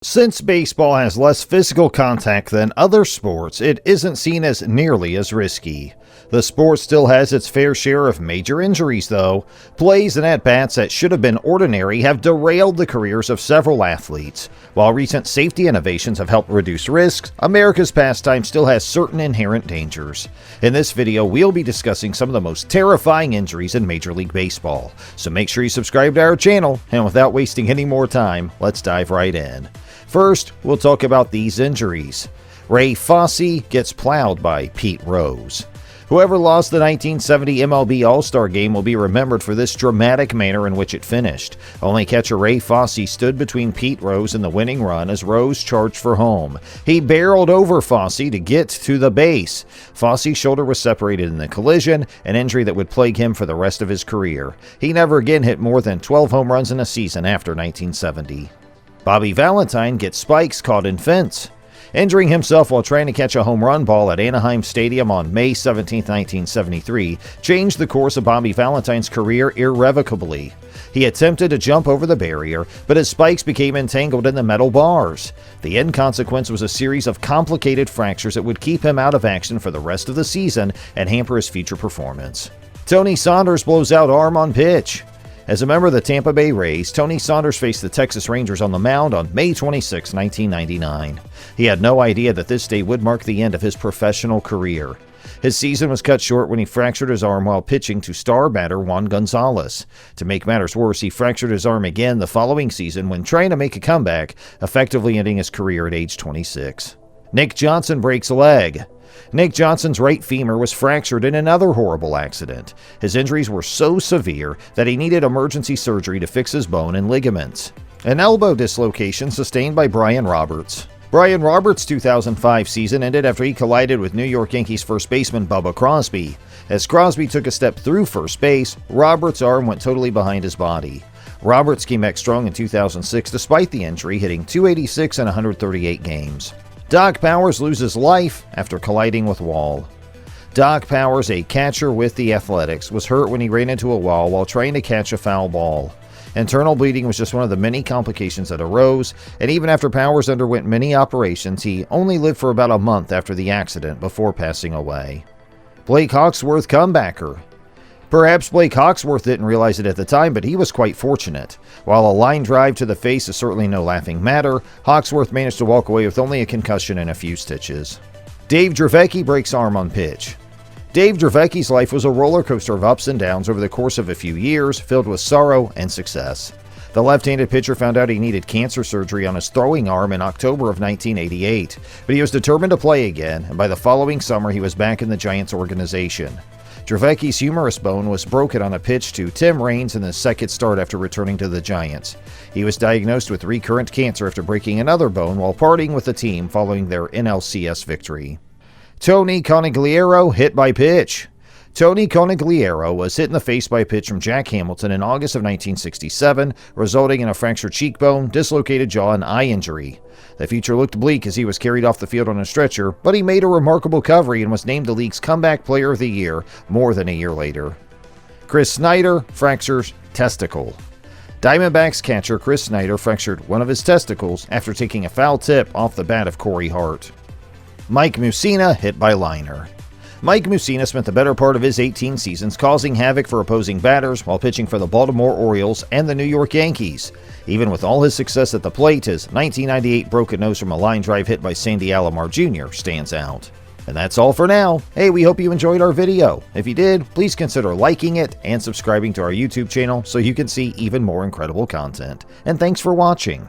Since baseball has less physical contact than other sports, it isn't seen as nearly as risky. The sport still has its fair share of major injuries, though. Plays and at-bats that should have been ordinary have derailed the careers of several athletes. While recent safety innovations have helped reduce risks, America's pastime still has certain inherent dangers. In this video, we'll be discussing some of the most terrifying injuries in Major League Baseball. So make sure you subscribe to our channel, and without wasting any more time, let's dive right in. First, we'll talk about these injuries. Ray Fosse gets plowed by Pete Rose. Whoever lost the 1970 MLB All-Star Game will be remembered for this dramatic manner in which it finished. Only catcher Ray Fosse stood between Pete Rose and the winning run as Rose charged for home. He barreled over Fosse to get to the base. Fosse's shoulder was separated in the collision, an injury that would plague him for the rest of his career. He never again hit more than 12 home runs in a season after 1970. Bobby Valentine gets spikes caught in fence. Injuring himself while trying to catch a home run ball at Anaheim Stadium on May 17, 1973, changed the course of Bobby Valentine's career irrevocably. He attempted to jump over the barrier, but his spikes became entangled in the metal bars. The end consequence was a series of complicated fractures that would keep him out of action for the rest of the season and hamper his future performance. Tony Saunders blows out arm on pitch. As a member of the Tampa Bay Rays, Tony Saunders faced the Texas Rangers on the mound on May 26, 1999. He had no idea that this day would mark the end of his professional career. His season was cut short when he fractured his arm while pitching to star batter Juan Gonzalez. To make matters worse, he fractured his arm again the following season when trying to make a comeback, effectively ending his career at age 26. Nick Johnson breaks a leg. Nick Johnson's right femur was fractured in another horrible accident. His injuries were so severe that he needed emergency surgery to fix his bone and ligaments. An elbow dislocation sustained by Brian Roberts. Brian Roberts' 2005 season ended after he collided with New York Yankees first baseman Bubba Crosby. As Crosby took a step through first base, Roberts' arm went totally behind his body. Roberts came back strong in 2006 despite the injury, hitting .286 in 138 games. Doc Powers loses life after colliding with wall. Doc Powers, a catcher with the Athletics, was hurt when he ran into a wall while trying to catch a foul ball. Internal bleeding was just one of the many complications that arose, and even after Powers underwent many operations, he only lived for about a month after the accident before passing away. Blake Hawksworth comebacker. Perhaps Blake Hawksworth didn't realize it at the time, but he was quite fortunate. While a line drive to the face is certainly no laughing matter, Hawksworth managed to walk away with only a concussion and a few stitches. Dave Dravecky breaks arm on pitch. Dave Dravecky's life was a roller coaster of ups and downs over the course of a few years, filled with sorrow and success. The left-handed pitcher found out he needed cancer surgery on his throwing arm in October of 1988, but he was determined to play again, and by the following summer he was back in the Giants organization. Dravecky's humerus bone was broken on a pitch to Tim Raines in his second start after returning to the Giants. He was diagnosed with recurrent cancer after breaking another bone while partying with the team following their NLCS victory. Tony Conigliaro hit by pitch. Tony Conigliaro was hit in the face by a pitch from Jack Hamilton in August of 1967, resulting in a fractured cheekbone, dislocated jaw, and eye injury. The future looked bleak as he was carried off the field on a stretcher, but he made a remarkable recovery and was named the league's Comeback Player of the Year more than a year later. Chris Snyder fractures testicle. Diamondbacks catcher Chris Snyder fractured one of his testicles after taking a foul tip off the bat of Corey Hart. Mike Mussina hit by liner. Mike Mussina spent the better part of his 18 seasons causing havoc for opposing batters while pitching for the Baltimore Orioles and the New York Yankees. Even with all his success at the plate, his 1998 broken nose from a line drive hit by Sandy Alomar Jr. stands out. And that's all for now. Hey, we hope you enjoyed our video. If you did, please consider liking it and subscribing to our YouTube channel so you can see even more incredible content. And thanks for watching.